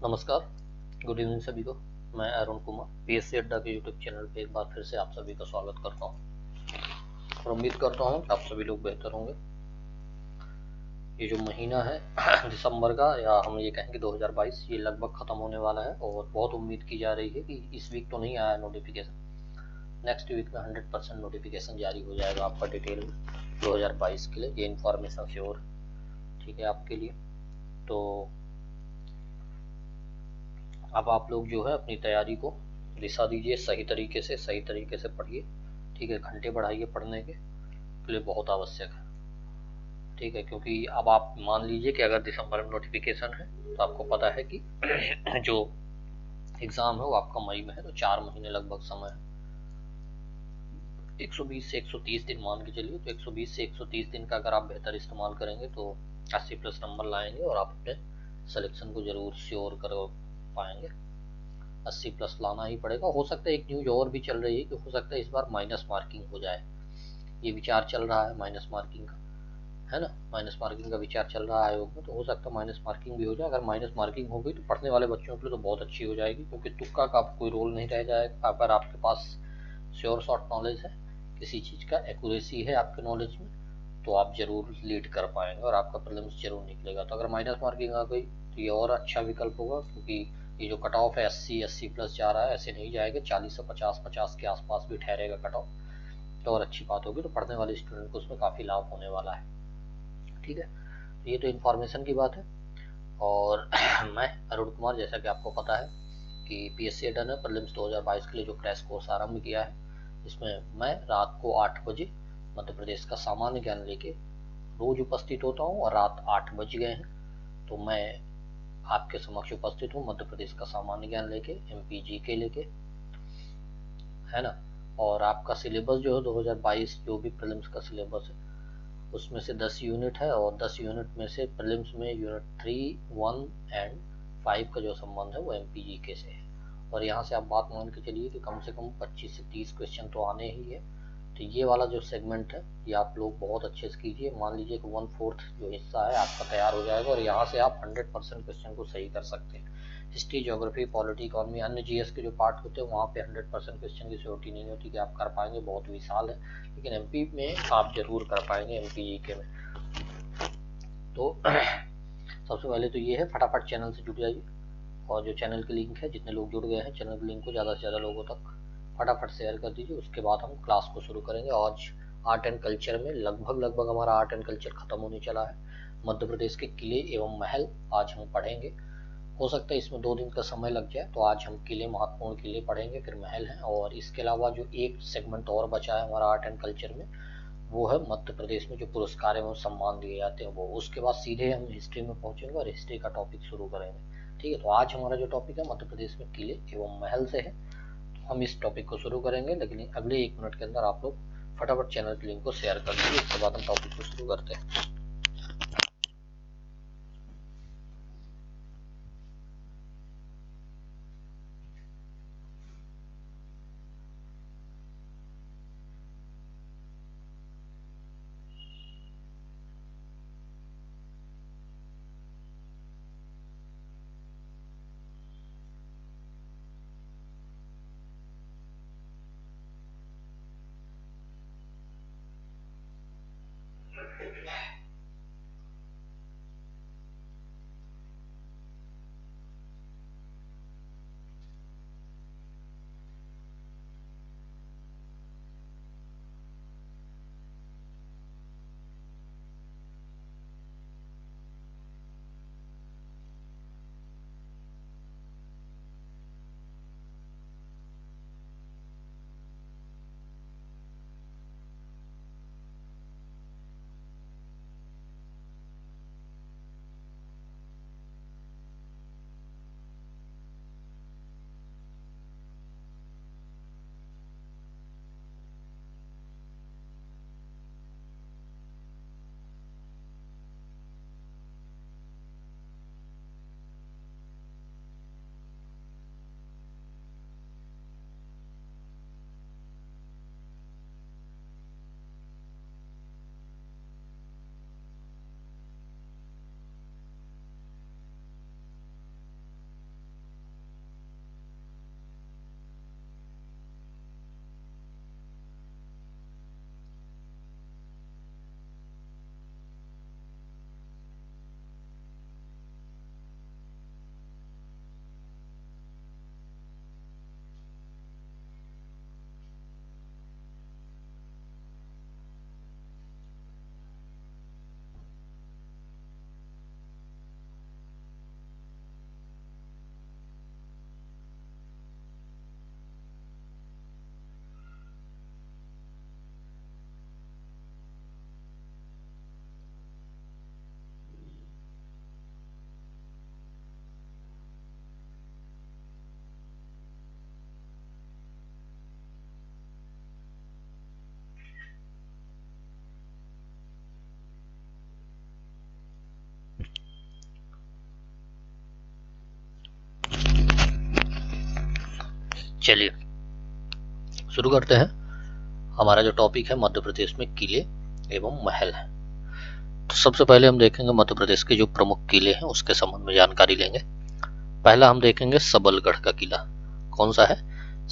नमस्कार, good evening सभी को। मैं अरुण कुमार पीएससी अड्डा के यूट्यूब चैनल पे एक बार फिर से आप सभी का स्वागत करता हूं और उम्मीद करता हूं कि आप सभी लोग बेहतर होंगे। ये जो महीना है दिसंबर का, या हम ये कहें कि 2022, ये लगभग ख़त्म होने वाला है और बहुत उम्मीद की जा रही है कि इस वीक तो नहीं आया नोटिफिकेशन, नेक्स्ट वीक में 100% नोटिफिकेशन जारी हो जाएगा आपका डिटेल में 2022 के लिए। ये इन्फॉर्मेशन श्योर ठीक है आपके लिए। तो अब आप लोग जो है अपनी तैयारी को दिशा दीजिए, सही तरीके से पढ़िए, ठीक है। घंटे बढ़ाइए पढ़ने के लिए, बहुत आवश्यक है, ठीक है। क्योंकि अब आप मान लीजिए कि अगर दिसंबर में नोटिफिकेशन है तो आपको पता है कि जो एग्ज़ाम है वो आपका मई में है, तो 4 महीने लगभग समय है। 120 से 130 दिन मान के चलिए, तो 120 से 130 दिन का अगर आप बेहतर इस्तेमाल करेंगे तो 80+ नंबर लाएंगे और आप अपने सिलेक्शन को ज़रूर श्योर कर पाएंगे। 80+ लाना ही पड़ेगा। हो सकता है एक न्यूज और भी चल रही है कि हो सकता है इस बार माइनस मार्किंग हो जाए, ये विचार चल रहा है माइनस मार्किंग का, है ना। माइनस मार्किंग का विचार चल रहा है आयोग में, तो हो सकता है माइनस मार्किंग भी हो जाए। अगर माइनस मार्किंग हो गई तो पढ़ने वाले बच्चों के लिए तो बहुत अच्छी हो जाएगी, क्योंकि तुक्का का कोई रोल नहीं रह जाएगा। अगर आपके पास श्योर शॉर्ट नॉलेज है, किसी चीज़ का एक्यूरेसी है आपके नॉलेज में, तो आप जरूर लीड कर पाएंगे और आपका प्रीलिम्स जरूर निकलेगा। तो अगर माइनस मार्किंग आ गई तो ये और अच्छा विकल्प होगा, क्योंकि ये जो कट ऑफ है 80+ जा रहा है, ऐसे नहीं जाएगा, 40 से 50 के आसपास भी ठहरेगा कट ऑफ, तो और अच्छी बात होगी। तो पढ़ने वाले स्टूडेंट को उसमें काफ़ी लाभ होने वाला है, ठीक है। तो ये तो इन्फॉर्मेशन की बात है। और मैं अरुण कुमार, जैसा कि आपको पता है कि पीएससी अड्डा ने प्रीलिम्स 2022 के लिए जो क्रैश कोर्स आरंभ किया है, इसमें मैं रात को 8 बजे मध्य प्रदेश का सामान्य ज्ञान लेके रोज उपस्थित होता हूँ, और रात 8 बज गए हैं तो मैं आपके समक्ष उपस्थित हूँ मध्य प्रदेश का सामान्य ज्ञान लेके, एमपीजी के लेके, है ना। और आपका सिलेबस जो है 2022 जो भी प्रीलिम्स का सिलेबस है उसमें से 10 यूनिट है, और 10 यूनिट में से प्रीलिम्स में यूनिट 3, 1 एंड 5 का जो संबंध है वो एमपीजी के से है। और यहाँ से आप बात मान के चलिए कि कम से कम 25 से 30 क्वेश्चन तो आने ही है। तो ये वाला जो सेगमेंट है ये आप लोग बहुत अच्छे से कीजिए। मान लीजिए कि 1/4 जो हिस्सा है आपका तैयार हो जाएगा, और यहाँ से आप 100% क्वेश्चन को सही कर सकते हैं। हिस्ट्री, ज्योग्राफी, पॉलिटी, इकोनॉमी, अन्य जीएस के जो पार्ट होते हैं वहाँ पे 100% क्वेश्चन की श्योरिटी नहीं होती कि आप कर पाएंगे, बहुत विशाल है। लेकिन एमपी में आप जरूर कर पाएंगे, एमपी के में। तो सबसे पहले तो ये है, फटाफट चैनल से जुड़ जाइए, और जो चैनल की लिंक है, जितने लोग जुड़ गए हैं चैनल की लिंक को ज़्यादा से ज़्यादा लोगों तक फटाफट शेयर कर दीजिए। उसके बाद हम क्लास को शुरू करेंगे। आज आर्ट एंड कल्चर में लगभग हमारा आर्ट एंड कल्चर खत्म होने चला है। मध्य प्रदेश के किले एवं महल आज हम पढ़ेंगे। हो सकता है इसमें 2 दिन का समय लग जाए, तो आज हम किले, महत्वपूर्ण किले पढ़ेंगे, फिर महल हैं। और इसके अलावा जो एक सेगमेंट और बचा है हमारा आर्ट एंड कल्चर में, वो है मध्य प्रदेश में जो पुरस्कार एवं सम्मान दिए जाते हैं वो। उसके बाद सीधे हम हिस्ट्री में पहुंचेंगे और हिस्ट्री का टॉपिक शुरू करेंगे, ठीक है। तो आज हमारा जो टॉपिक है मध्य प्रदेश में किले एवं महल से है, तो हम इस टॉपिक को शुरू करेंगे। लेकिन अगले 1 मिनट के अंदर आप लोग फटाफट चैनल की लिंक को शेयर कर दीजिए, इसके बाद हम टॉपिक को शुरू करते हैं। चलिए शुरू करते हैं। हमारा जो टॉपिक है मध्य प्रदेश में किले एवं महल है। तो सबसे पहले हम देखेंगे मध्य प्रदेश के जो प्रमुख किले हैं उसके संबंध में जानकारी लेंगे। पहला हम देखेंगे सबलगढ़ का किला। कौन सा है?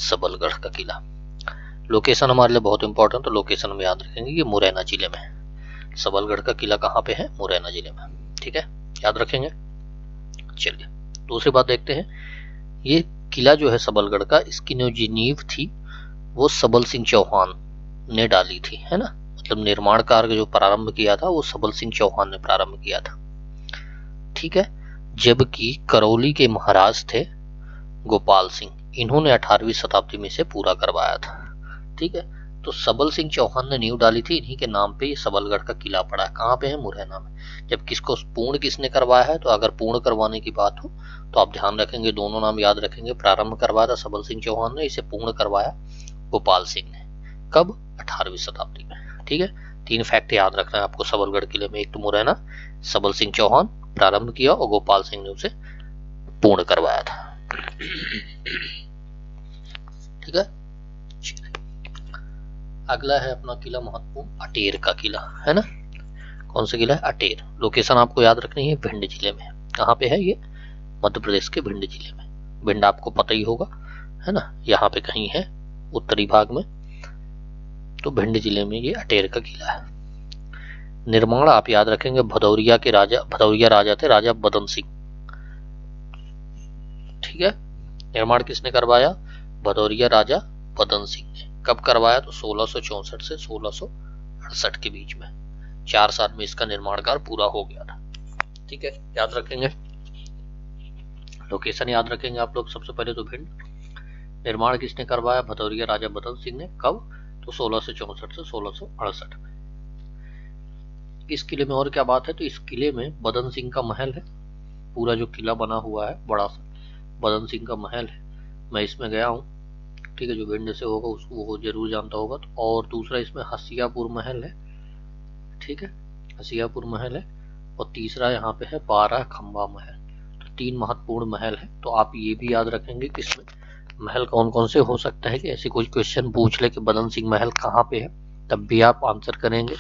सबलगढ़ का किला। लोकेशन हमारे लिए बहुत इंपॉर्टेंट, तो लोकेशन हम याद रखेंगे कि मुरैना जिले में है। सबलगढ़ का किला कहाँ पे है? मुरैना जिले में। ठीक है, याद रखेंगे। चलिए दूसरी बात देखते हैं। ये किला जो है सबलगढ़ का, इसकी जो नींव थी वो सबल सिंह चौहान ने डाली थी, है ना। मतलब निर्माण कार्य जो प्रारंभ किया था वो सबल सिंह चौहान ने प्रारंभ किया था। ठीक है, जबकि करौली के महाराज थे गोपाल सिंह, इन्होंने 18वीं शताब्दी में इसे पूरा करवाया था। ठीक है, तो सबल सिंह चौहान ने नींव डाली थी, इन्हीं के नाम पे ये सबलगढ़ का किला पड़ा। कहाँ पे है? मुरैना में। जब किसको पूर्ण किसने करवाया है, तो अगर पूर्ण करवाने की बात हो तो आप ध्यान रखेंगे, दोनों नाम याद रखेंगे। प्रारंभ करवाया था सबल सिंह चौहान ने, इसे पूर्ण करवाया गोपाल सिंह ने। कब? 18वीं शताब्दी में। ठीक है, 3 फैक्ट याद रखना है आपको सबलगढ़ किले में। एक तो मुरैना, सबल सिंह चौहान प्रारंभ किया और गोपाल सिंह ने उसे पूर्ण करवाया था। ठीक है, अगला है अपना किला महत्वपूर्ण अटेर का किला, है ना। कौन सा किला है? अटेर। लोकेशन आपको याद रखनी है, भिंड जिले में। कहाँ पे है ये? मध्य प्रदेश के भिंड जिले में। भिंड आपको पता ही होगा, है ना, यहाँ पे कहीं है उत्तरी भाग में। तो भिंड जिले में ये अटेर का किला है। निर्माण आप याद रखेंगे, भदौरिया राजा थे, राजा बदन सिंह। ठीक है, निर्माण किसने करवाया? भदौरिया राजा बदन सिंह ने। कब करवाया? तो 1664 से 1668 के बीच में। 4 साल में इसका निर्माण कार्य पूरा हो गया था। ठीक है, याद रखेंगे। लोकेशन याद रखेंगे आप लोग। सबसे पहले तो भिंड। निर्माण किसने करवाया? भदौरिया राजा बदन सिंह ने। कब? तो 1664 से 1668 में। इस किले में और क्या बात है, तो इस किले में बदन सिंह का महल है। पूरा जो किला बना हुआ है बड़ा सा बदन सिंह का महल है। मैं इसमें गया हूँ। ठीक है, जो भिंड से होगा उसको वो जरूर जानता होगा। तो और दूसरा इसमें हसियापुर महल है। ठीक है, हसियापुर महल है। और तीसरा यहाँ पे है 12 खंबा महल। तो 3 महत्वपूर्ण महल है। तो आप ये भी याद रखेंगे कि इसमें महल कौन कौन से हो सकता है कि ऐसे कोई क्वेश्चन पूछ ले कि बदन सिंह महल कहाँ पे है, तब भी आप आंसर करेंगे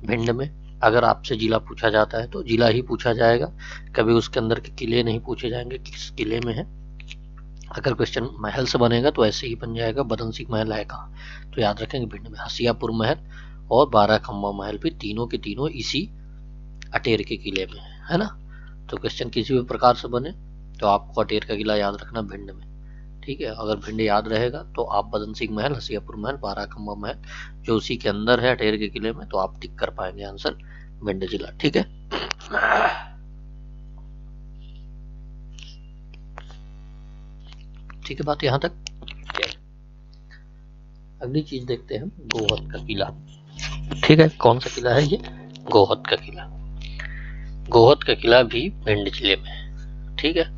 भिंड में। अगर आपसे जिला पूछा जाता है तो जिला ही पूछा जाएगा, कभी उसके अंदर के किले नहीं पूछे जाएंगे किस किले में है। अगर क्वेश्चन महल से बनेगा तो ऐसे ही बन जाएगा बदन सिंह महल है कहाँ। तो याद रखेंगे भिंड में हसियापुर महल और 12 खंबा महल भी तीनों के तीनों इसी अटेर के किले में है ना। तो क्वेश्चन किसी भी प्रकार से बने तो आपको अटेर का किला याद रखना भिंड में। ठीक है, अगर भिंड याद रहेगा तो आप बदन सिंह महल, हसियापुर महल, 12 खंबा महल जो उसी के अंदर है अटेर के किले में, तो आप टिक कर पाएंगे आंसर भिंड जिला। ठीक है, ठीक है, बात यहां तक। अगली चीज देखते हैं, गोहद का किला। ठीक है, कौन सा किला है ये? गोहद का किला। गोहद का किला भी भिंड जिले में है। ठीक है,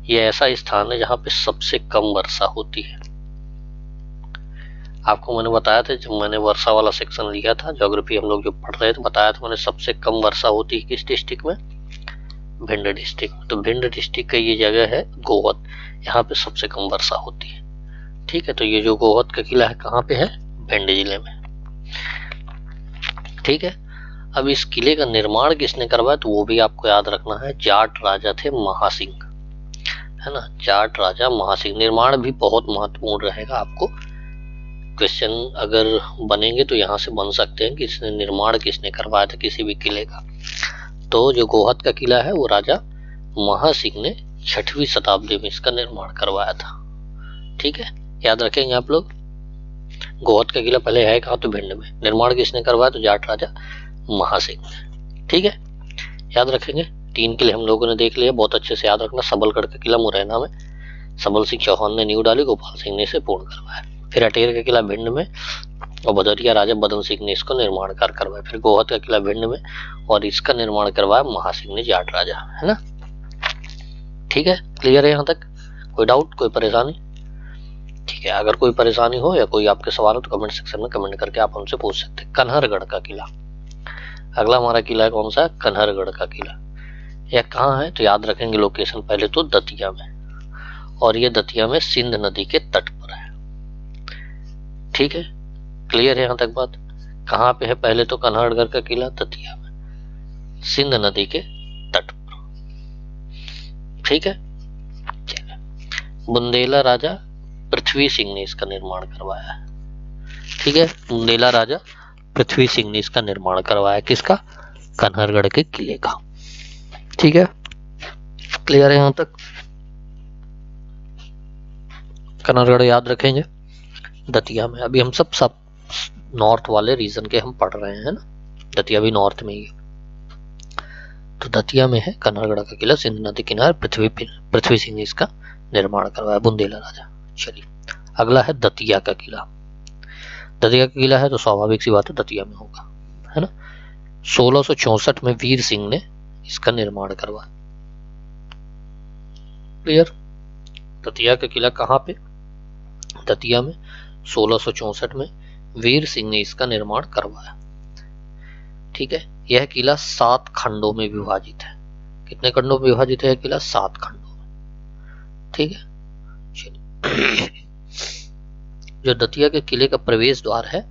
ये ऐसा स्थान है जहां पे सबसे कम वर्षा होती है। आपको मैंने बताया था जब मैंने वर्षा वाला सेक्शन लिया था, ज्योग्राफी हम लोग जो पढ़ रहे थे, बताया था मैंने सबसे कम वर्षा होती है किस डिस्ट्रिक्ट में? भिंड डिस्ट्रिक्ट में। तो भिंड डिस्ट्रिक्ट का ये जगह है गोहद, यहाँ पे सबसे कम वर्षा होती है। ठीक है, तो ये जो गोहद का किला है कहाँ पे है? भिंड जिले में। ठीक है, अब इस किले का निर्माण किसने करवाया, तो वो भी आपको याद रखना है। जाट राजा थे महासिंह, है ना। जाट राजा महासिंह। निर्माण भी बहुत महत्वपूर्ण रहेगा। आपको क्वेश्चन अगर बनेंगे तो यहाँ से बन सकते हैं कि इसने निर्माण किसने करवाया था किसी भी किले का। तो जो गोहद का किला है वो राजा महासिंह ने 6वीं शताब्दी में इसका निर्माण करवाया था। ठीक है, याद रखेंगे आप लोग। गोहद का किला पहले है कहाँ? तो भिंड में। निर्माण किसने करवाया? तो जाट राजा महासिंह ने। ठीक है, याद रखेंगे। 3 किले हम लोगों ने देख लिए, बहुत अच्छे से याद रखना। सबलगढ़ का किला मुरैना में, सबल सिंह चौहान ने नींव डाली, गोपाल सिंह ने इसे पूर्ण करवाया। फिर अटेर का किला भिंड में और भदौरिया राजा बदन सिंह ने इसको निर्माण कार्य करवाया। फिर गोहद का किला भिंड में और इसका निर्माण करवाया महासिंह ने, जाट राजा, है ना। ठीक है, क्लियर है यहाँ तक? कोई डाउट, कोई परेशानी? ठीक है, अगर कोई परेशानी हो या कोई आपके सवाल हो तो कमेंट सेक्शन में कमेंट करके आप हमसे पूछ सकते हैं। कन्हरगढ़ का किला अगला हमारा किला है। कौन सा? कन्हरगढ़ का किला। यह कहाँ है? तो याद रखेंगे लोकेशन पहले तो दतिया में, और ये दतिया में सिंध नदी के तट पर है। ठीक है, क्लियर है यहाँ तक बात। कहाँ पे है? पहले तो कन्हाड़गढ़ का किला दतिया में, सिंध नदी के तट पर। ठीक है, बुंदेला राजा पृथ्वी सिंह ने इसका निर्माण करवाया है। ठीक है, बुंदेला राजा पृथ्वी सिंह ने इसका निर्माण करवाया, किसका? कन्हाड़गढ़ के किले का। ठीक है, क्लियर है यहाँ तक? कन्हाड़गढ़ याद रखेंगे। दतिया में अभी हम सब नॉर्थ वाले रीजन के हम पढ़ रहे हैं ना, दतिया भी नॉर्थ में ही है। तो दतिया में है कन्हाड़गढ़ का किला, सिंध नदी किनारे, पृथ्वी सिंह ने इसका निर्माण करवाया, बुंदेला राजा। चलिए, अगला है दतिया का किला। दतिया का किला है तो स्वाभाविक सी बात है दतिया में होगा, है ना। 1664 में वीर सिंह ने इसका निर्माण करवाया। क्लियर? दतिया का किला कहाँ पे? दतिया में 1664 में वीर सिंह ने इसका निर्माण करवाया। ठीक है, यह किला 7 खंडों में विभाजित है। कितने खंडों में विभाजित है यह किला? 7 खंडों में। ठीक है, चलिए जो दतिया के किले का प्रवेश द्वार है,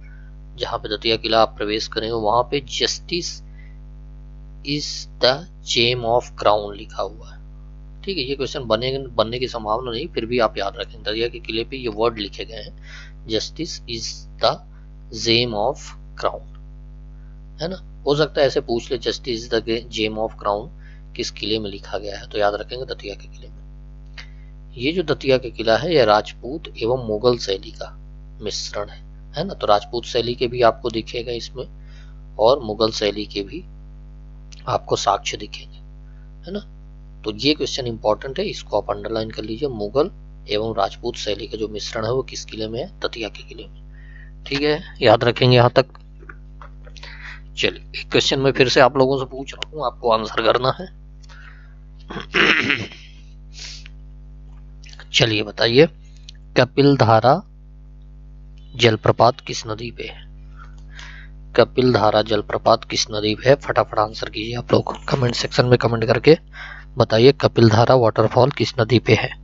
जहां पे दतिया किला आप प्रवेश करेंगे, वहां पे justice is the gem of crown लिखा हुआ है। ठीक है, ये क्वेश्चन बनने की संभावना नहीं, फिर भी आप याद रखें, दतिया के किले पे ये वर्ड लिखे गए हैं, justice is the gem of crown, है ना। हो सकता है ऐसे पूछ ले, justice is the gem of crown किस किले में लिखा गया है, तो याद रखेंगे दतिया के किले में। ये जो दतिया का किला है, यह राजपूत एवं मुगल शैली का मिश्रण है ना। तो राजपूत शैली के भी आपको दिखेगा इसमें, और मुगल शैली के भी आपको साक्ष्य दिखेंगे, है ना। तो ये क्वेश्चन इंपॉर्टेंट है, इसको आप अंडरलाइन कर लीजिए। मुगल एवं राजपूत शैली का जो मिश्रण है वो किस किले में है? दतिया के किले में। ठीक है, याद रखेंगे यहाँ तक। चलिए, एक क्वेश्चन में फिर से आप लोगों से पूछ रहा हूँ, आपको आंसर करना है। चलिए बताइए, कपिलधारा जलप्रपात किस नदी पे है? कपिलधारा जलप्रपात किस नदी पे है? फटाफट आंसर कीजिए आप लोग, कमेंट सेक्शन में कमेंट करके बताइए, कपिलधारा वाटरफॉल किस नदी पे है?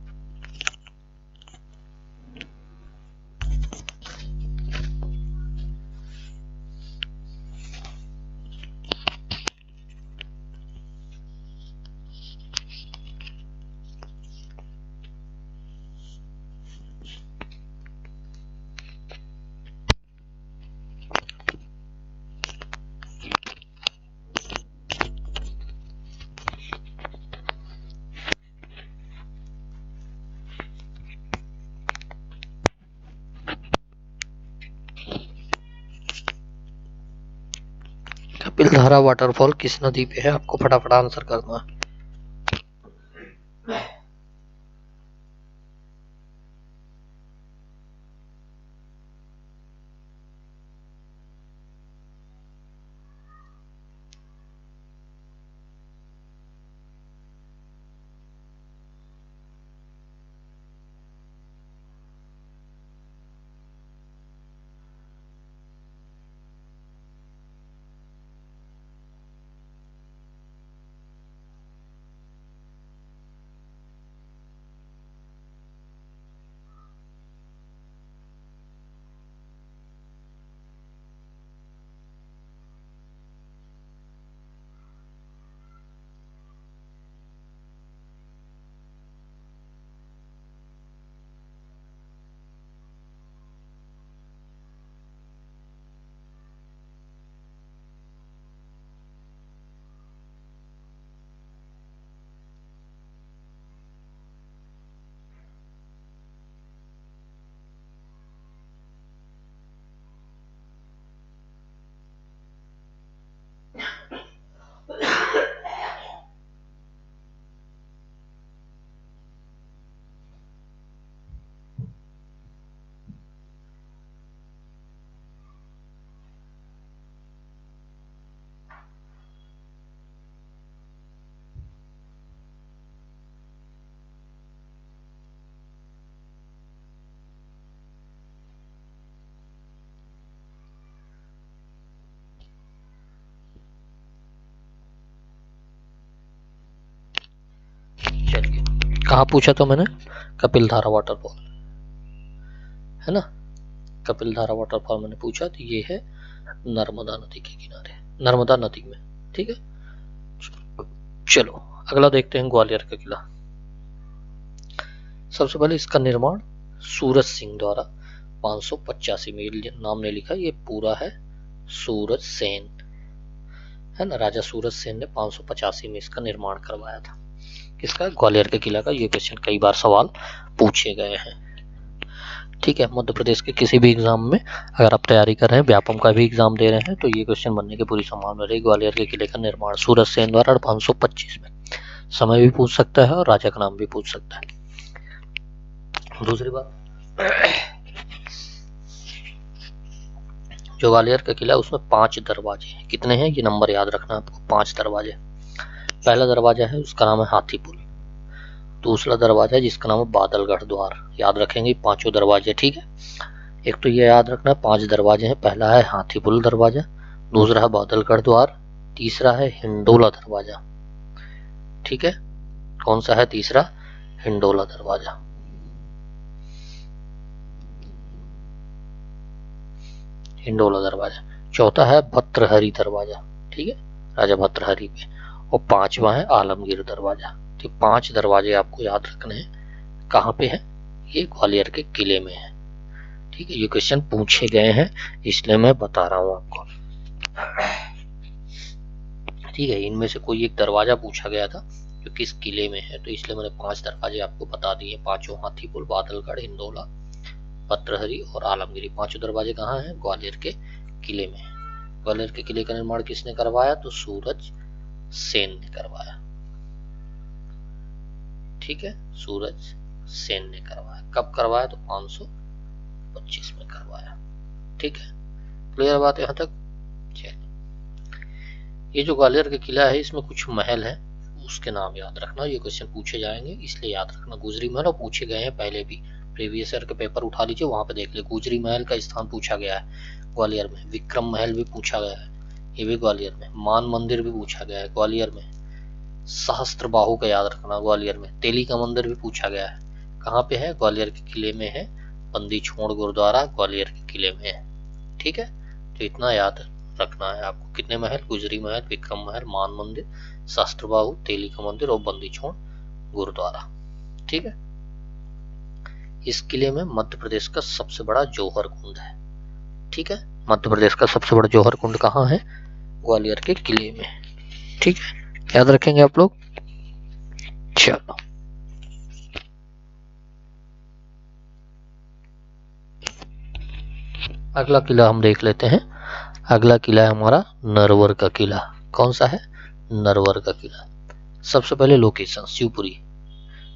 कपिलधारा वाटरफॉल किस नदी पे है? आपको फटाफट आंसर करना है। कहाँ पूछा था मैंने? कपिलधारा वाटरफॉल, है ना। कपिल धारा वाटरफॉल मैंने पूछा तो ये है नर्मदा नदी के किनारे, नर्मदा नदी में। ठीक है, चलो अगला देखते हैं ग्वालियर का किला। सबसे पहले इसका निर्माण सूरज सिंह द्वारा 585 में, नाम ने लिखा, ये पूरा है सूरज सेन, है ना। राजा सूरज सेन ने 585 में इसका निर्माण करवाया था। किसका? ग्वालियर के किला का। ये क्वेश्चन कई बार सवाल पूछे गए हैं। ठीक है, मध्य प्रदेश के किसी भी एग्जाम में अगर आप तैयारी कर रहे हैं, व्यापम का भी एग्जाम दे रहे हैं, तो ये क्वेश्चन बनने की पूरी संभावना रही। ग्वालियर के किले का निर्माण सूरज सेन द्वारा 525 में। समय भी पूछ सकता है और राजा का नाम भी पूछ सकता है। दूसरी बात, जो ग्वालियर का किला है उसमें 5 दरवाजे हैं। कितने हैं ये नंबर याद रखना आपको, 5 दरवाजे। पहला दरवाजा है उसका नाम है हाथी पुल। दूसरा दरवाजा है जिसका नाम है बादलगढ़ द्वार। याद रखेंगे पांचों दरवाजे। ठीक है, एक तो ये याद रखना 5 दरवाजे हैं। पहला है हाथी पुल दरवाजा, दूसरा है बादलगढ़ द्वार, तीसरा है हिंडोला दरवाजा। ठीक है, कौन सा है तीसरा? हिंडोला दरवाजा। हिंडोला दरवाजा। चौथा है भर्तृहरि दरवाजा। ठीक है, राजा भर्तृहरि पे। और 5वां है आलमगीर दरवाजा। तो 5 दरवाजे आपको याद रखने हैं। कहाँ पे है? ये ग्वालियर के किले में है। ठीक है, ये क्वेश्चन पूछे गए हैं इसलिए मैं बता रहा हूं आपको। ठीक है, इनमें से कोई एक दरवाजा पूछा गया था जो किस किले में है, तो इसलिए मैंने 5 दरवाजे आपको बता दिए। पांचों हाथीपुल, बादलगढ़, हिंडोला, भर्तृहरि और आलमगिरी। पांचों दरवाजे कहाँ हैं? ग्वालियर के किले में। ग्वालियर के किले का निर्माण किसने करवाया? तो सूरज सेन ने करवाया। ठीक है, सूरज सेन ने करवाया। कब करवाया? तो 525 में करवाया। ठीक है, क्लियर बात यहां तक? ये जो ग्वालियर का किला है इसमें कुछ महल है, उसके नाम याद रखना। ये क्वेश्चन पूछे जाएंगे इसलिए याद रखना। गुजरी महल और पूछे गए हैं पहले भी, प्रीवियस ईयर के पेपर उठा लीजिए, वहां पे देख ले। गुजरी महल का स्थान पूछा गया है ग्वालियर में। विक्रम महल भी पूछा गया है, ये भी ग्वालियर में। मान मंदिर भी पूछा गया है ग्वालियर में। सहस्त्र बाहु का याद रखना ग्वालियर में। तेली का मंदिर भी पूछा गया है। कहाँ पे है? ग्वालियर के किले में है। बंदी छोड़ गुरुद्वारा ग्वालियर के किले में है। ठीक है, तो इतना याद रखना है आपको। कितने महल? गुजरी महल, विक्रम महल, मान मंदिर, सहस्त्रबाहु, तेली का मंदिर और बंदी छोड़ गुरुद्वारा। ठीक है, इस किले में मध्य प्रदेश का सबसे बड़ा जौहर कुंड है। ठीक है, मध्य प्रदेश का सबसे बड़ा जौहर कुंड कहाँ है? ग्वालियर के किले में। ठीक है, याद रखेंगे आप लोग। चलो अगला किला हम देख लेते हैं। अगला किला है हमारा नरवर का किला। कौन सा है? नरवर का किला। सबसे पहले लोकेशन शिवपुरी।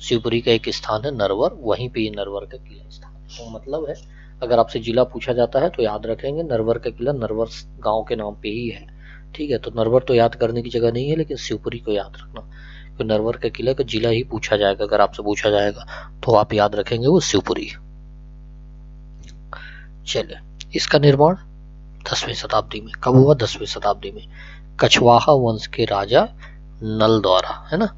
शिवपुरी का एक स्थान है नरवर, वहीं पे ये नरवर का किला स्थान है। तो मतलब है अगर आपसे जिला पूछा जाता है तो याद रखेंगे नरवर का किला नरवर गांव के नाम पे ही है। ठीक है, तो नरवर तो याद करने की जगह नहीं है, लेकिन शिवपुरी को याद रखना। तो नरवर का किला का जिला ही पूछा जाएगा, अगर आपसे पूछा जाएगा तो आप याद रखेंगे वो शिवपुरी। चलिए, इसका निर्माण 10वीं शताब्दी में। कब हुआ? 10वीं शताब्दी में। कछवाहा वंश के राजा नल द्वारा, है ना।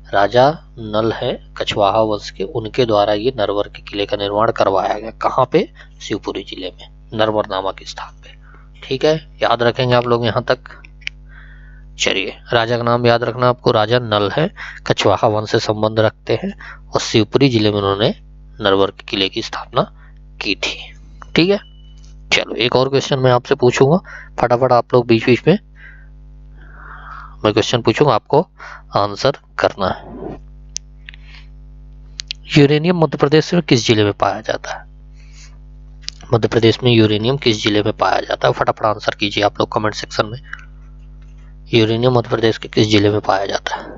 राजा नल है कछवाहा वंश के, उनके द्वारा ये नरवर के किले का निर्माण करवाया गया। कहाँ पे? शिवपुरी जिले में, नरवर नामक स्थान पे। ठीक है, याद रखेंगे आप लोग यहां तक। चलिए, राजा का नाम याद रखना आपको, राजा नल है, कछवाहा वंश से संबंध रखते हैं और शिवपुरी जिले में उन्होंने नरवर के किले की स्थापना की थी। ठीक है, चलो एक और क्वेश्चन मैं आपसे पूछूंगा, फटाफट आप लोग बीच बीच में मैं क्वेश्चन पूछूंगा, आपको आंसर करना है। यूरेनियम मध्य प्रदेश में किस जिले में पाया जाता है? मध्य प्रदेश में यूरेनियम किस जिले में पाया जाता है? फटाफट आंसर कीजिए आप लोग कमेंट सेक्शन में। यूरेनियम मध्य प्रदेश के किस जिले में पाया जाता है?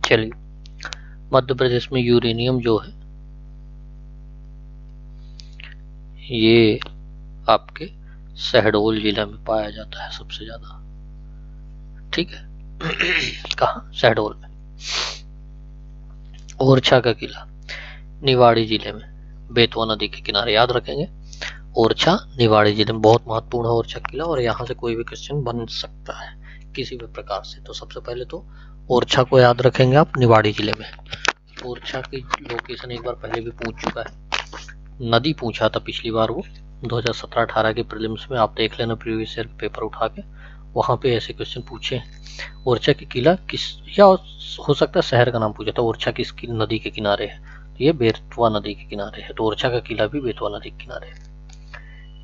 चलिए, मध्य प्रदेश में यूरेनियम जो है ये आपके शहडोल जिला में पाया जाता है सबसे ज्यादा। ठीक है कहाँ? शहडोल में। ओरछा का किला निवाड़ी जिले में, बेतवा नदी के किनारे, याद रखेंगे। ओरछा निवाड़ी जिले में, बहुत महत्वपूर्ण है ओरछा किला, और यहाँ से कोई भी क्वेश्चन बन सकता है किसी भी प्रकार से। तो सबसे पहले तो ओरछा को याद रखेंगे आप, निवाड़ी जिले में। ओरछा की लोकेशन एक बार पहले भी पूछ चुका है, नदी पूछा था पिछली बार वो 2017-18 के प्रीलिम्स में, आप देख लेना प्रीवियस ईयर पेपर उठा के, वहाँ पे ऐसे क्वेश्चन पूछे। ओरछा की किला किस, या हो सकता है शहर का नाम पूछा था, ओरछा किस नदी के किनारे है, तो ये बेतवा नदी के किनारे है, तो ओरछा का किला भी बेतवा नदी के किनारे है।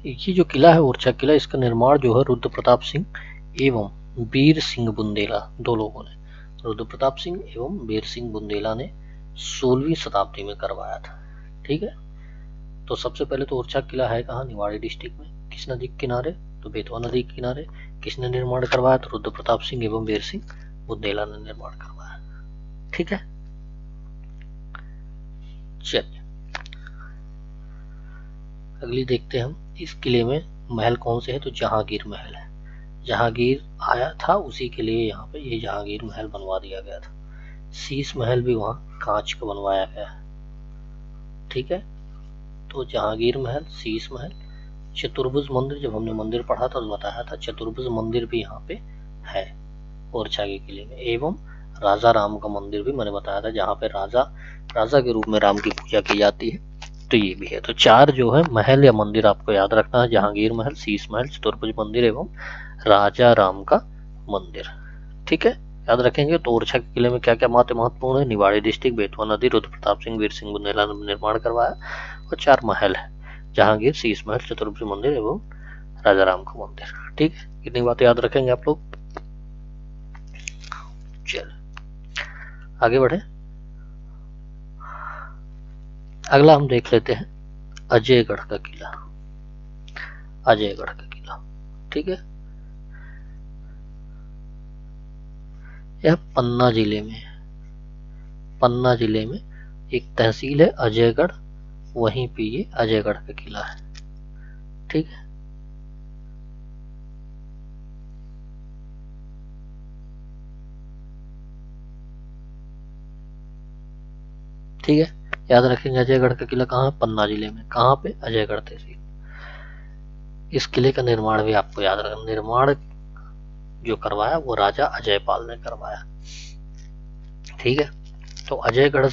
ये जो किला है ओरछा किला, इसका निर्माण जो है रुद्र प्रताप सिंह एवं वीर सिंह बुंदेला, दो लोगों ने, रुद्र प्रताप सिंह एवं वीर सिंह बुंदेला ने 16वीं शताब्दी में करवाया था। ठीक है, तो सबसे पहले तो ओरछा किला है कहाँ? निवाड़ी डिस्ट्रिक्ट में। किस नदी के किनारे? तो बेतवा नदी के किनारे। किसने निर्माण करवाया? तो रुद्र प्रताप सिंह एवं वीर सिंह बुंदेला ने निर्माण करवाया। ठीक है, चलिए अगली देखते हैं हम। इस किले में महल कौन से है? तो जहांगीर महल है। जहांगीर आया था उसी के लिए यहाँ पे ये जहांगीर महल बनवा दिया गया था। शीश महल भी वहाँ कांच का बनवाया गया है। ठीक है, तो जहांगीर महल, शीश महल, चतुर्भुज मंदिर, जब हमने मंदिर पढ़ा था तो बताया था चतुर्भुज मंदिर भी यहाँ पे है ओरछा के किले में, एवं राजा राम का मंदिर भी मैंने बताया था, जहाँ पे राजा के रूप में राम की पूजा की जाती है, तो ये भी है। तो 4 जो है महल या मंदिर आपको याद रखना है, जहांगीर महल, शीश महल, चतुर्भुज मंदिर एवं राजा राम का मंदिर। ठीक है, याद रखेंगे। तो ओरछा के किले में क्या क्या महत्वपूर्ण है? निवाड़ी डिस्ट्रिक्ट, बेतवा नदी, रुद्र प्रताप सिंह, वीर सिंह बुंदेला ने निर्माण करवाया, और 4 महल है, जहांगीर, शीश महल, चतुर्भुज मंदिर एवं राजा राम का मंदिर। ठीक है, इतनी बातें याद रखेंगे आप लोग। चल आगे बढ़े, अगला हम देख लेते हैं अजयगढ़ का किला। अजयगढ़ का किला, ठीक है, यह पन्ना जिले में, पन्ना जिले में एक तहसील है अजयगढ़, वहीं पे ये अजयगढ़ का किला है। ठीक है, ठीक है, याद रखेंगे अजयगढ़ का किला कहाँ है? पन्ना जिले में। कहाँ पे? अजयगढ़ तहसील। इस किले का निर्माण भी आपको याद रखना, निर्माण जो करवाया वो राजा अजयपाल ने करवाया। ठीक है, तो अजयगढ़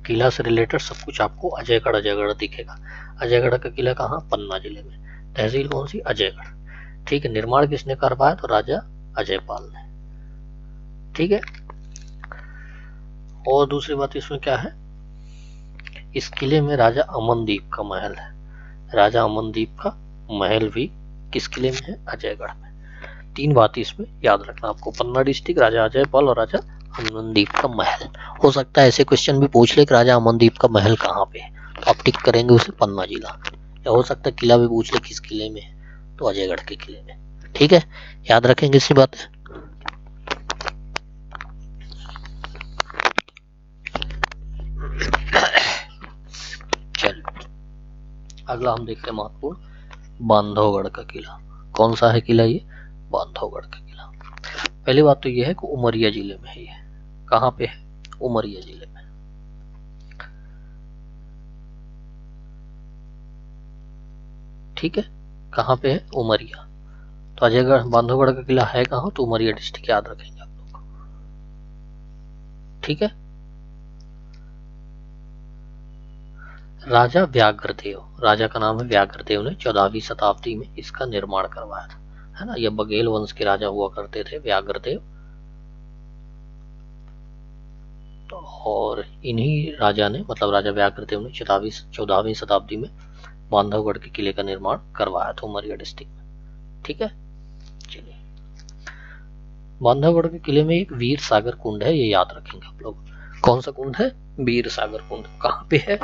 किला से रिलेटेड सब कुछ आपको अजयगढ़ अजयगढ़ दिखेगा। अजयगढ़ का किला कहाँ? पन्ना जिले में। तहसील कौन सी? अजयगढ़। ठीक है, निर्माण किसने करवाया? तो राजा अजयपाल ने। ठीक है, और दूसरी बात इसमें क्या है, इस किले में राजा अमनदीप का महल है। राजा अमनदीप का महल भी किस किले में है? अजयगढ़ में। 3 बात इसमें याद रखना आपको, पन्ना डिस्ट्रिक्ट, राजा अजयपाल और राजा अमनदीप का महल। हो सकता है ऐसे क्वेश्चन भी पूछ ले कि राजा अमनदीप का महल कहाँ पे है, तो आप टिक करेंगे उसे पन्ना जिला, या हो सकता है किला भी पूछ ले किस किले में है, तो अजयगढ़ के किले में। ठीक है, याद रखेंगे इसी बात है। चल अगला हम देखते हैं महत्वपूर्ण बांधवगढ़ का किला। कौन सा है किला? ये बांधवगढ़ का किला। पहली बात तो ये है कि उमरिया जिले में है। ये कहाँ पे है? उमरिया जिले में। ठीक है, कहाँ पे है? उमरिया। तो अजयगढ़ बांधवगढ़ का किला है कहाँ? तो उमरिया डिस्ट्रिक्ट, याद रखेंगे आप लोग। ठीक है, राजा व्याघ्रदेव, राजा का नाम है व्याघ्रदेव ने 14वीं शताब्दी में इसका निर्माण करवाया था, है ना। ये बघेल वंश के राजा हुआ करते थे व्याघ्रदेव, तो और इन्हीं राजा ने, मतलब राजा व्याघ्रदेव ने 14वीं शताब्दी में बांधवगढ़ के किले का निर्माण करवाया था उमरिया डिस्ट्रिक्ट में। ठीक है, चलिए, बांधवगढ़ के किले में एक वीर सागर कुंड है, ये याद रखेंगे आप लोग। कौन सा कुंड है? वीर सागर कुंड। कहाँ पे है?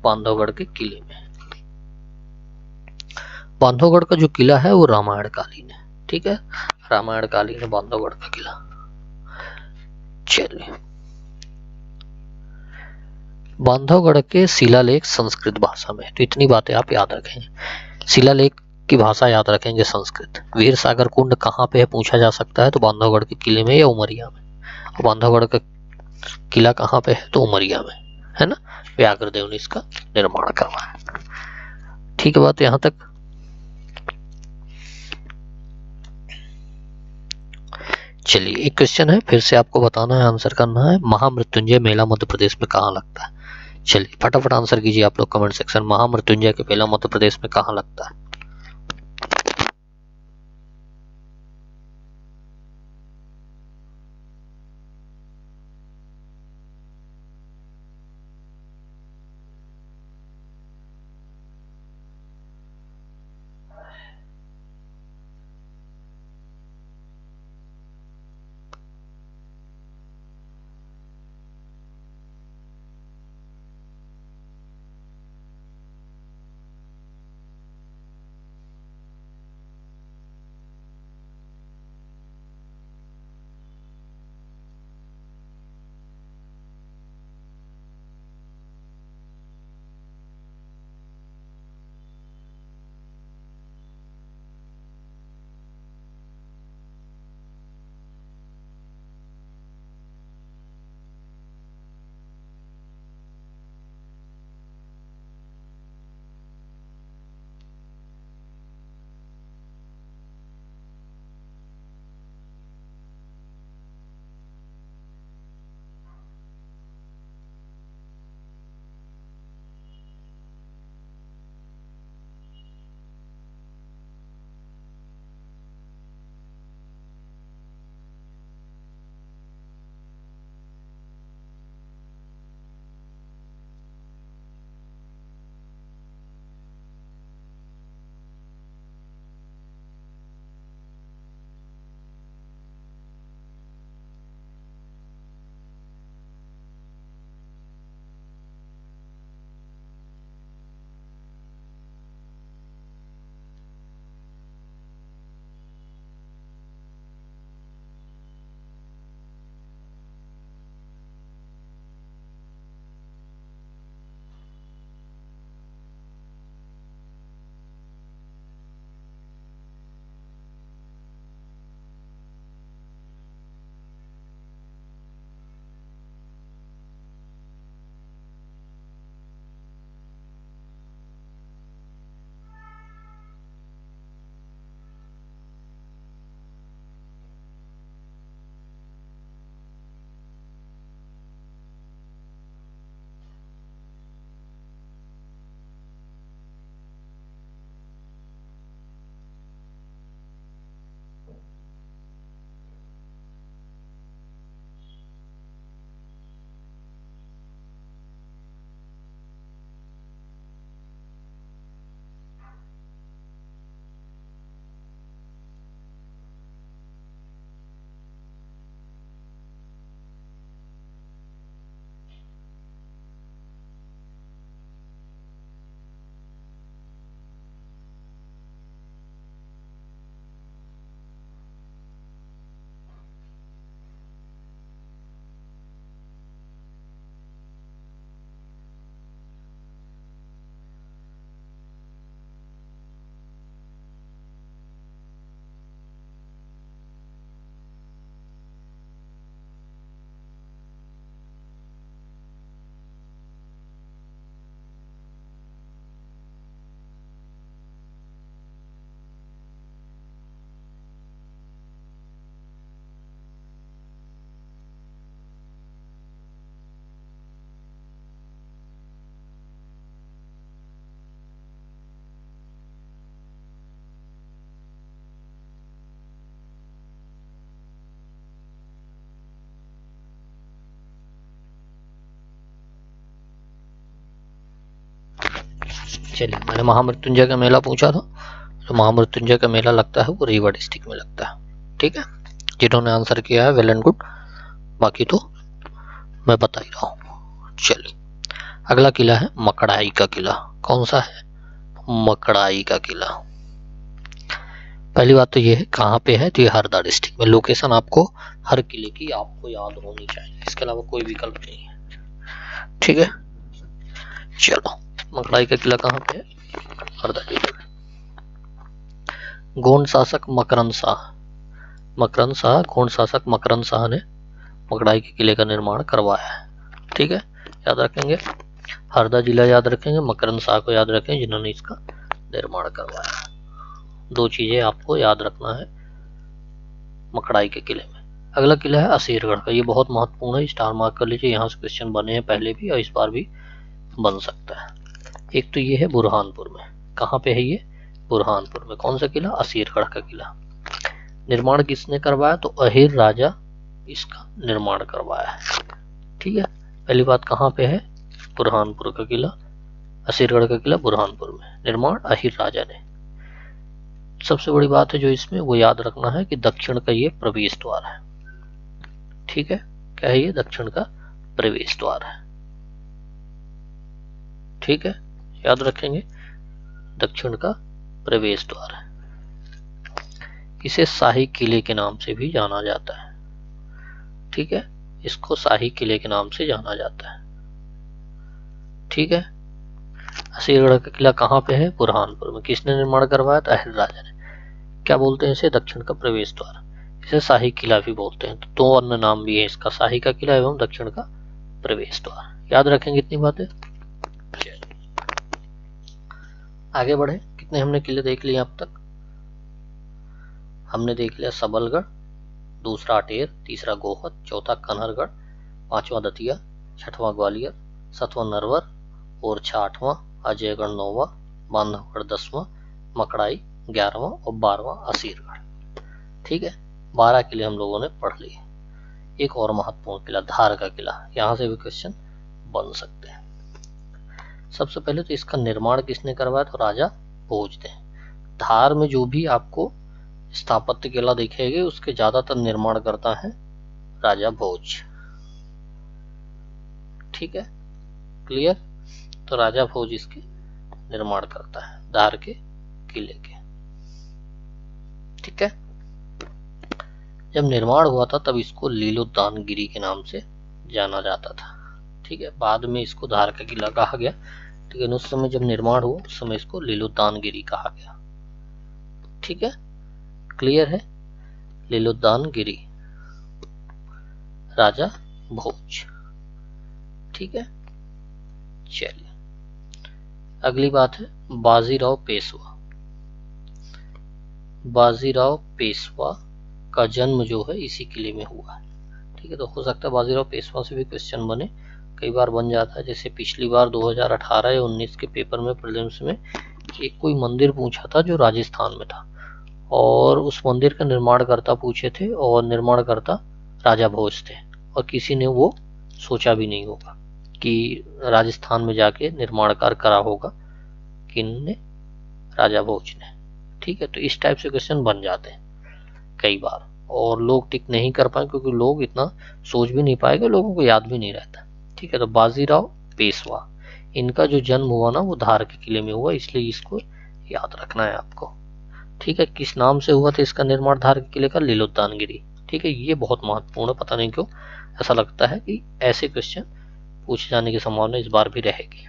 बांधवगढ़ के किले में। बांधवगढ़ का जो किला है वो रामायण कालीन है। ठीक है, रामायण कालीन है बांधवगढ़ का किला। चलिए बांधवगढ़ के शिलालेख संस्कृत भाषा में, तो इतनी बातें आप याद रखें। शिलालेख की भाषा याद रखेंगे संस्कृत। वीर सागर कुंड कहाँ पे है पूछा जा सकता है, तो बांधवगढ़ के किले में या उमरिया में। और बांधवगढ़ का किला कहाँ पे है, तो उमरिया में, है ना। व्याघ्रदेव ने इसका निर्माण करवाया। ठीक है बात यहाँ तक। चलिए एक क्वेश्चन है, फिर से आपको बताना है, आंसर करना है। महामृत्युंजय मेला मध्य प्रदेश में कहाँ लगता है। चलिए फटाफट आंसर कीजिए आप लोग कमेंट सेक्शन। महामृत्युंजय के मेला मध्य प्रदेश में कहाँ लगता है। चलिए मैंने महामृत्युंजय का मेला पूछा था, तो महामृत्युंजय का मेला लगता है वो रीवा डिस्ट्रिक्ट में लगता है। ठीक है, जिन्होंने आंसर किया है वेल एंड गुड, बाकी तो मैं बता ही रहा हूँ। चलिए अगला किला है मकड़ाई का किला। कौन सा है, मकड़ाई का किला। पहली बात तो ये है कहाँ पे है, तो ये हरदा डिस्ट्रिक्ट में। लोकेशन आपको हर किले की आपको याद होनी चाहिए, इसके अलावा कोई विकल्प नहीं है। ठीक है, चलो, मकड़ाई का किला कहाँ पे है? हरदा जिले में। गोंड शासक मकरंद शाह, गोंड शासक मकरंद शाह ने मकड़ाई के किले का निर्माण करवाया है। ठीक है, याद रखेंगे, हरदा जिला याद रखेंगे, मकरंद शाह को याद रखें जिन्होंने इसका निर्माण करवाया। दो चीजें आपको याद रखना है मकड़ाई के किले में। अगला किला है असीरगढ़ का, ये बहुत महत्वपूर्ण है, स्टार मार्क कर लीजिए, यहाँ से क्वेश्चन बने हैं पहले भी और इस बार भी बन सकता है। एक तो ये है बुरहानपुर में, कहाँ पे है ये? बुरहानपुर में। कौन सा किला? असीरगढ़ का किला। निर्माण किसने करवाया? तो अहीर राजा इसका निर्माण करवाया है। ठीक है, पहली बात कहाँ पे है? बुरहानपुर का किला, असीरगढ़ का किला बुरहानपुर में, निर्माण अहीर राजा ने। सबसे बड़ी बात है जो इसमें वो याद रखना है कि दक्षिण का ये प्रवेश द्वार है। ठीक है, क्या है ये? दक्षिण का प्रवेश द्वार है। ठीक है, याद रखेंगे, दक्षिण का प्रवेश द्वार है। इसे शाही किले के नाम से भी जाना जाता है। ठीक है, इसको शाही किले के नाम से जाना जाता है। ठीक है, असीरगढ़ का किला कहाँ पे है? बुरहानपुर में। किसने निर्माण करवाया? तो अहीर राजा ने। क्या बोलते हैं इसे? दक्षिण का प्रवेश द्वार। इसे शाही किला भी बोलते हैं। तो दो अन्य नाम भी है इसका, शाही का किला एवं दक्षिण का प्रवेश द्वार। याद रखेंगे इतनी बातें। आगे बढ़े, कितने हमने किले देख लिए अब तक? हमने देख लिया सबलगढ़, दूसरा अटेर, तीसरा गोहद, चौथा कन्हरगढ़, पांचवा दतिया, छठवां ग्वालियर, सातवां नरवर, ओरछा आठवां, अजयगढ़ नौवां, बांधवगढ़ 10वां, मकड़ाई 11वां और 12वां असीरगढ़। ठीक है, 12 किले हम लोगों ने पढ़ लिए। एक और महत्वपूर्ण किला धार का किला, यहां से भी क्वेश्चन बन सकते हैं। सबसे पहले तो इसका निर्माण किसने करवाया? तो राजा भोज ने। धार में जो भी आपको स्थापत्य किला दिखेंगे उसके ज्यादातर निर्माण करता है राजा भोज। ठीक है, क्लियर? तो राजा भोज इसके निर्माण करता है, धार के किले के। ठीक है, जब निर्माण हुआ था तब इसको लीलोद्यानगिरी के नाम से जाना जाता था। ठीक है, बाद में इसको धार का किला कहा गया, लेकिन उस समय जब निर्माण हुआ उस समय इसको लीलोद्यानगिरी कहा गया। ठीक है, क्लियर है? लीलोद्यानगिरी, राजा भोज। ठीक है, चलिए अगली बात है बाजीराव पेशवा। बाजीराव पेशवा का जन्म जो है इसी किले में हुआ है। ठीक है, तो हो सकता है बाजीराव पेशवा से भी क्वेश्चन बने, कई बार बन जाता है। जैसे पिछली बार 2018 या 19 के पेपर में प्रीलिम्स में एक कोई मंदिर पूछा था जो राजस्थान में था, और उस मंदिर का निर्माणकर्ता पूछे थे और निर्माणकर्ता राजा भोज थे, और किसी ने वो सोचा भी नहीं होगा कि राजस्थान में जाके निर्माण कार्य करा होगा किन्होंने? राजा भोज ने। ठीक है, तो इस टाइप से क्वेश्चन बन जाते हैं कई बार, और लोग टिक नहीं कर पाए क्योंकि लोग इतना सोच भी नहीं पाएंगे, लोगों को याद भी नहीं रहता। ठीक है, तो बाजीराव पेशवा, इनका जो जन्म हुआ ना वो धार के किले में हुआ, इसलिए इसको याद रखना है आपको। ठीक है, किस नाम से हुआ था इसका निर्माण धार के किले का? लीलोद्यानगिरी। ठीक है, ये बहुत महत्वपूर्ण है, पता नहीं क्यों ऐसा लगता है कि ऐसे क्वेश्चन पूछे जाने की संभावना इस बार भी रहेगी।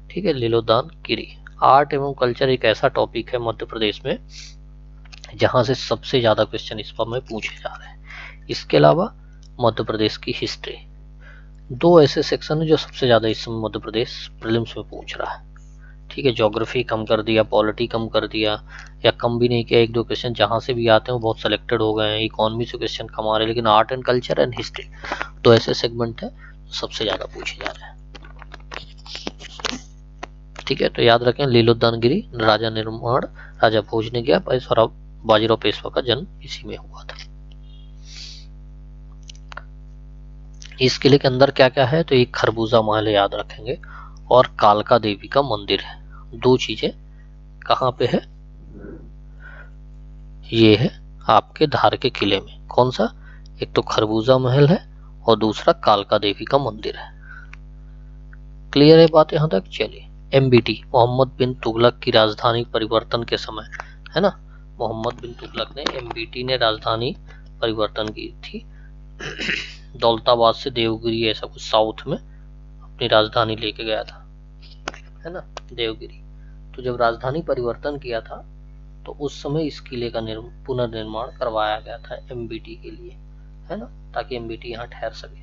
ठीक है, लीलोद्यानगिरी। आर्ट एवं कल्चर एक ऐसा टॉपिक है मध्य प्रदेश में जहां से सबसे ज्यादा क्वेश्चन इस पर में पूछे जा रहे हैं। इसके अलावा मध्य प्रदेश की हिस्ट्री, दो ऐसे सेक्शन है जो सबसे ज्यादा इस समय मध्य प्रदेश प्रीलिम्स में पूछ रहा है। ठीक है, ज्योग्राफी कम कर दिया, पॉलिटी कम कर दिया, या कम भी नहीं किया, एक दो क्वेश्चन जहां से भी आते हैं वो बहुत सिलेक्टेड हो गए हैं। इकोनॉमी से क्वेश्चन कम आ रहे हैं, लेकिन art and culture and history तो ऐसे सेगमेंट है सबसे ज्यादा पूछे जा रहे हैं। ठीक है, तो याद रखें लीलोद्यानगिरी राजा निर्माण राजा भोज ने किया, बाजीराव पेशवा का जन्म इसी में हुआ था। इस किले के अंदर क्या क्या है? तो एक खरबूजा महल है, याद रखेंगे, और कालका देवी का मंदिर है। दो चीजें कहां पे है? ये है आपके धार के किले में। कौन सा? एक तो खरबूजा महल है और दूसरा कालका देवी का मंदिर है। क्लियर है बात यहां तक? चलिए, एमबीटी मोहम्मद बिन तुगलक की राजधानी परिवर्तन के समय, है ना, मोहम्मद बिन तुगलक ने, एमबीटी ने राजधानी परिवर्तन की थी दौलताबाद से देवगिरी, ऐसा कुछ साउथ में अपनी राजधानी लेके गया था। है ना, देवगिरी। तो जब राजधानी परिवर्तन किया था तो उस समय इस किले का पुनर्निर्माण करवाया गया था एमबीटी के लिए, है ना, ताकि एमबीटी यहाँ ठहर सके।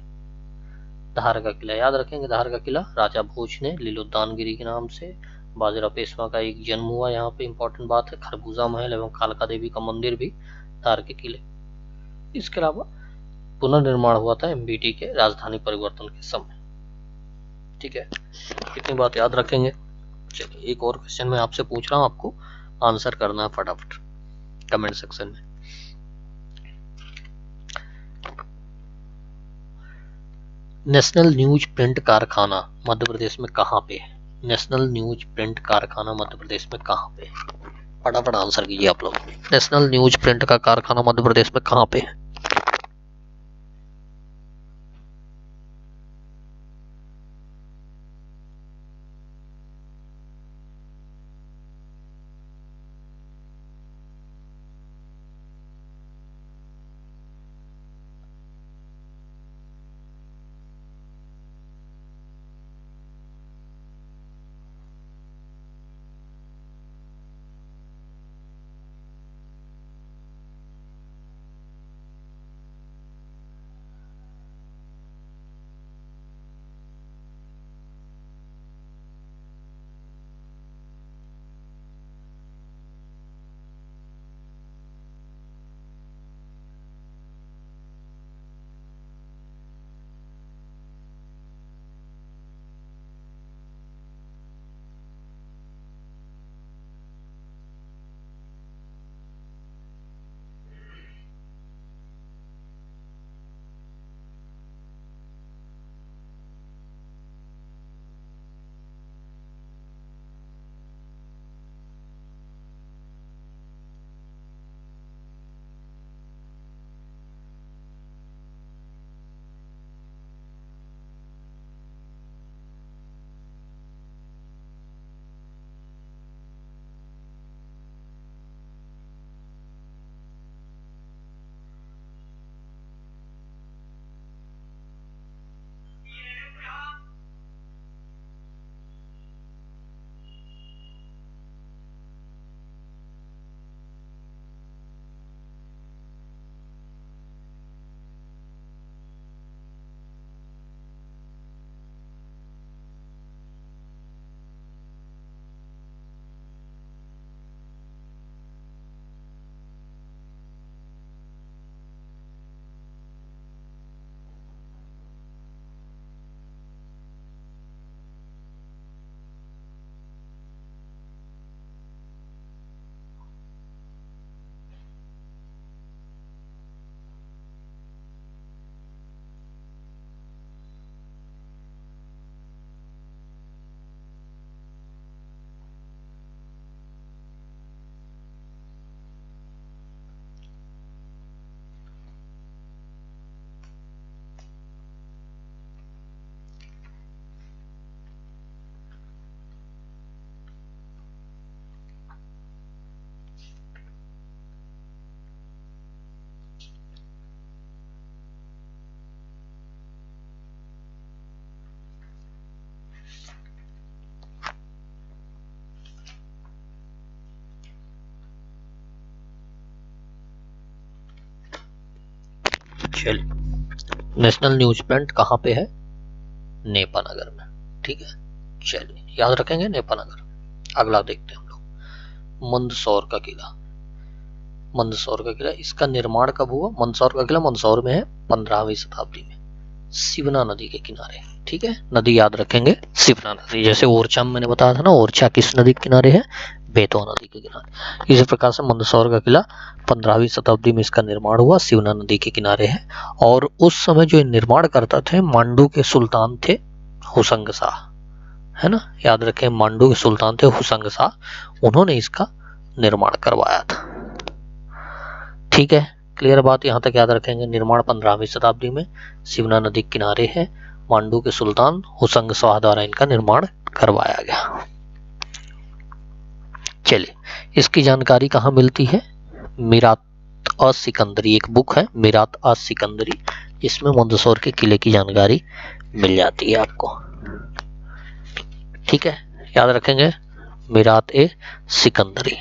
धार का किला याद रखेंगे, धार का किला राजा भोज ने लीलोद्दानगिरी के नाम से, बाजीराव पेशवा का एक जन्म हुआ यहाँ पे, इंपॉर्टेंट बात है। खरबूजा महल एवं कालका देवी का मंदिर भी धार के किले। इसके अलावा पुनर्निर्माण हुआ था एमबीटी के राजधानी परिवर्तन के समय। ठीक है, इतनी बात याद रखेंगे। चलिए एक और क्वेश्चन मैं आपसे पूछ रहा हूँ, आपको आंसर करना है फटाफट कमेंट सेक्शन में। नेशनल न्यूज प्रिंट कारखाना मध्य प्रदेश में कहाँ पे है? नेशनल न्यूज प्रिंट कारखाना मध्य प्रदेश में कहाँ पे है? फटाफट आंसर कीजिए आप लोग। नेशनल न्यूज प्रिंट का कारखाना मध्य प्रदेश में कहाँ पे है? चलिए नेशनल न्यूज प्रिंट कहाँ पे है? नेपानगर में। ठीक है, चलिए याद रखेंगे नेपानगर। अगला देखते हैं हम लोग, मंदसौर का किला। मंदसौर का किला, इसका निर्माण कब हुआ? मंदसौर का किला मंदसौर में है 15वीं शताब्दी में, सिवना नदी के किनारे। ठीक है, नदी याद रखेंगे, सिवना नदी। जैसे ओरछा में मैंने बताया था ना, ओरछा किस नदी के किनारे है? बेतवा नदी के किनारे। इसी प्रकार से मंदसौर का किला 15वीं शताब्दी में इसका निर्माण हुआ, सिवना नदी के किनारे है। और उस समय जो निर्माण करता थे मांडू के सुल्तान थे हुसंग शाह, है ना, याद रखें, मांडू के सुल्तान थे हुसंग शाह, उन्होंने इसका निर्माण करवाया था। ठीक है, क्लियर बात, यहां तक याद रखेंगे। निर्माण 15वीं शताब्दी में, सिवना नदी किनारे है, मांडू के सुल्तान हुसंग शाह द्वारा इनका निर्माण करवाया गया। चलिए, इसकी जानकारी कहाँ मिलती है? मीरात अ सिकंदरी एक बुक है, मीरात अ सिकंदरी, इसमें मंदसौर के किले की जानकारी मिल जाती है आपको। ठीक है, याद रखेंगे, मीरात ए सिकंदरी।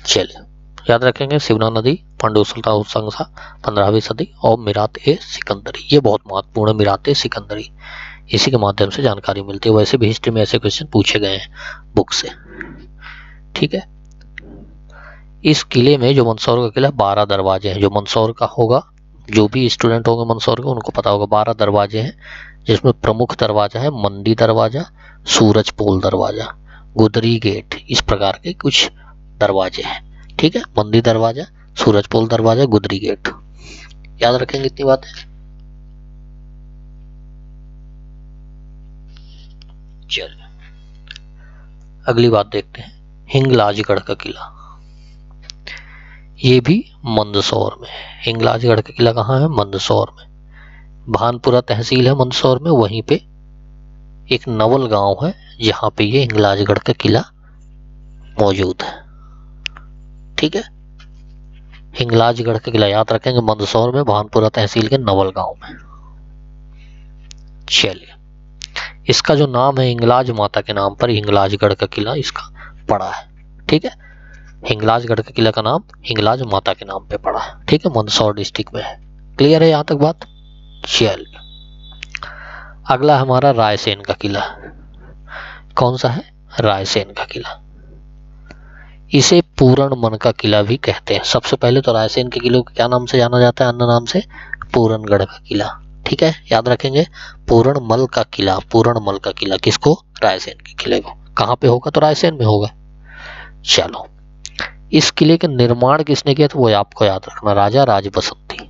चलिए याद रखेंगे, शिवना नदी, पांडु सुल्तान संसा 15वीं सदी, और मीरात ए सिकंदरी, ये बहुत महत्वपूर्ण है, मीरात ए सिकंदरी। इसी के माध्यम से जानकारी मिलती है। वैसे भी हिस्ट्री में ऐसे क्वेश्चन पूछे गए हैं बुक से, ठीक है। इस किले में, जो मंदसौर का किला, 12 दरवाजे हैं। जो मंदसौर का होगा, जो भी स्टूडेंट होंगे मंदसौर के, उनको पता होगा 12 दरवाजे हैं, जिसमें प्रमुख दरवाजा है मंदी दरवाजा, सूरज पोल दरवाजा, गुदरी गेट, इस प्रकार के कुछ दरवाजे हैं, ठीक है। मंदी दरवाजा, सूरज पोल दरवाजा, गुदरी गेट, याद रखेंगे इतनी बातें। चलिए अगली बात देखते हैं, हिंगलाजगढ़ का किला, ये भी मंदसौर में है। हिंगलाजगढ़ का किला कहाँ है? मंदसौर में। भानपुरा तहसील है मंदसौर में, वहीं पे एक नवल गांव है जहां पे ये हिंगलाजगढ़ का किला मौजूद है, ठीक है। हिंगलाजगढ़ का किला याद रखेंगे, मंदसौर में, भानपुरा तहसील के नवल गांव में। चलिए, इसका जो नाम है, हिंगलाज माता के नाम पर हिंगलाजगढ़ का किला इसका पड़ा है, ठीक है। हिंगलाजगढ़ के किला का नाम हिंगलाज माता के नाम पे पड़ा है, ठीक है, मंदसौर डिस्ट्रिक्ट में है। क्लियर है यहां तक बात? चलिए अगला हमारा रायसेन का किला। कौन सा है? रायसेन का किला। इसे पूरणमल का किला भी कहते हैं। सबसे पहले तो रायसेन के किले को क्या नाम से जाना जाता है? अन्य नाम से पूरणगढ़ का किला, ठीक है, याद रखेंगे। पूरणमल का किला, पूरणमल का किला किसको? रायसेन के किले को। कहां पे होगा? तो रायसेन में होगा। चलो, इस किले का निर्माण किसने किया था वो आपको याद रखना, राजा राज बसंती।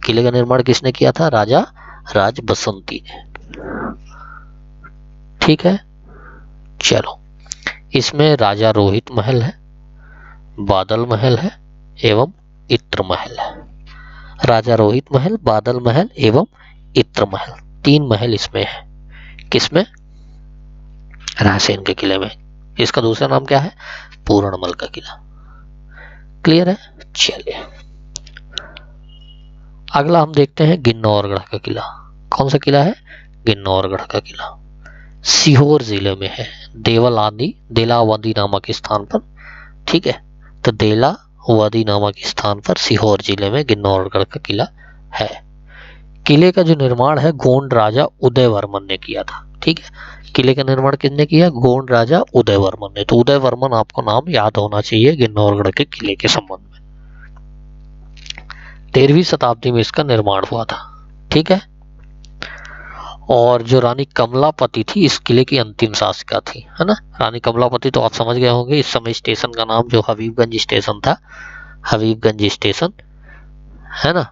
किले का निर्माण किसने किया था? राजा राज बसंती ने, ठीक है। चलो, इसमें राजा रोहित महल है, बादल महल है एवं इत्र महल है। राजा रोहित महल, बादल महल एवं इत्र महल, 3 महल इसमें है। किसमें? रायसेन के किले में। इसका दूसरा नाम क्या है? पूरणमल का किला। क्लियर है? चलिए अगला हम देखते हैं गिन्नौरगढ़ का किला। कौन सा किला है? गिन्नौरगढ़ का किला। सीहोर जिले में है, देलावादी नामक स्थान पर, ठीक है। तो देलावादी नामक स्थान पर सीहोर जिले में गिन्नौरगढ़ का किला है। किले का जो निर्माण है गोंड राजा उदयवर्मन ने किया था, ठीक है। किले का निर्माण किसने किया? गोंड राजा उदयवर्मन ने। तो उदयवर्मन आपको नाम याद होना चाहिए गिन्नौरगढ़ के किले के संबंध में। 13वीं शताब्दी में इसका निर्माण हुआ था, ठीक है। और जो रानी कमलापति थी इस किले की अंतिम शासिका थी, है ना। रानी कमलापति तो आप समझ गए होंगे, इस समय स्टेशन का नाम जो हबीबगंज स्टेशन था, हबीबगंज स्टेशन, है ना,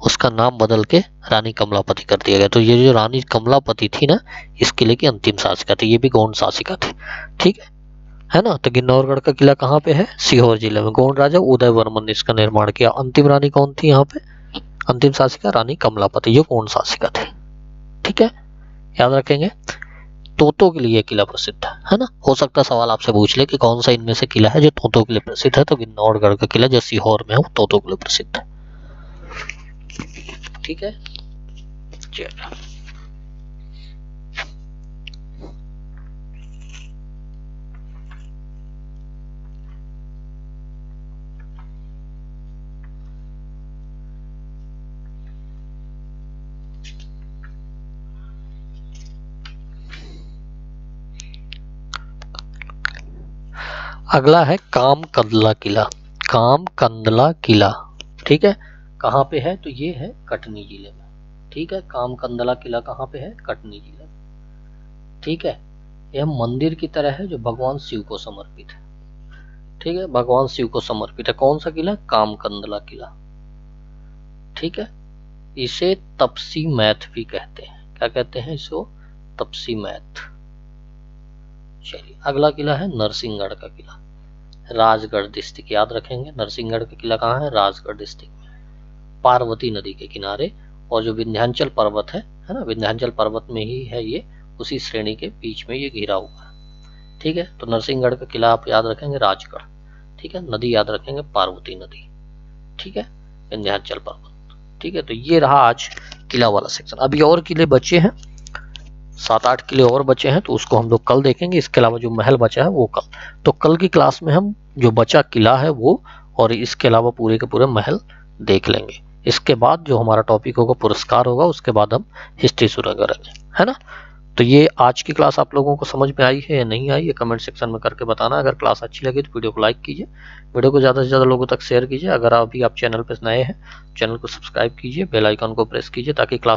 उसका नाम बदल के रानी कमलापति कर दिया गया। तो ये जो रानी कमलापति थी ना, इस किले की अंतिम शासिका थी, ये भी गौंड शासिका थी, ठीक है ना। तो गिन्नौरगढ़ का किला कहाँ पे है? सीहोर जिले में। गौंड राजा उदयवर्मन ने इसका निर्माण किया। अंतिम रानी कौन थी यहाँ पे? अंतिम शासिका रानी कमलापति, जो गौंड शासिका थी, ठीक है, याद रखेंगे। तोतों के लिए किला प्रसिद्ध है ना। हो सकता है सवाल आपसे पूछ ले कि कौन सा इनमें से किला है जो तोतों के लिए प्रसिद्ध है, तो गिन्नौरगढ़ का किला जो सीहोर में है वो तोतों के लिए प्रसिद्ध है, ठीक है। चलो अगला है कामकंदला किला। कामकंदला किला, ठीक है, कहाँ पे है? तो ये है कटनी जिले में, ठीक है। कामकंदला किला कहाँ पे है? कटनी जिले में, ठीक है। यह मंदिर की तरह है जो भगवान शिव को समर्पित है, ठीक है, भगवान शिव को समर्पित है। कौन सा किला? कामकंदला किला, ठीक है। इसे तपसी मैथ भी कहते हैं। क्या कहते हैं इसको? तपसी मैथ। चलिए अगला किला है नरसिंहगढ़ का किला, राजगढ़ डिस्ट्रिक्ट। याद रखेंगे नरसिंहगढ़ का किला कहाँ है? राजगढ़ डिस्ट्रिक्ट में, पार्वती नदी के किनारे। और जो विंध्याचल पर्वत है ना, विंध्याचल पर्वत में ही है ये, उसी श्रेणी के बीच में ये घिरा हुआ है, ठीक है। तो नरसिंहगढ़ का किला आप याद रखेंगे राजगढ़, ठीक है। नदी याद रखेंगे पार्वती नदी, ठीक है, विंध्याचल पर्वत, ठीक है। तो ये रहा आज किला वाला सेक्शन। अभी और किले बचे हैं, 7-8 किले और बचे हैं तो उसको हम लोग कल देखेंगे। इसके अलावा जो महल बचा है वो कल। तो कल की क्लास में हम जो बचा किला है वो और इसके अलावा पूरे के पूरे महल देख लेंगे। इसके बाद जो हमारा टॉपिक होगा पुरस्कार होगा, उसके बाद हम हिस्ट्री शुरू करेंगे, है ना। तो ये आज की क्लास आप लोगों को समझ में आई है या नहीं आई, ये कमेंट सेक्शन में करके बताना। अगर क्लास अच्छी लगी तो वीडियो को लाइक कीजिए, वीडियो को ज़्यादा से ज़्यादा लोगों तक शेयर कीजिए। अगर अभी आप चैनल पर नए हैं, चैनल को सब्सक्राइब कीजिए, बेल आइकन को प्रेस कीजिए ताकि क्लास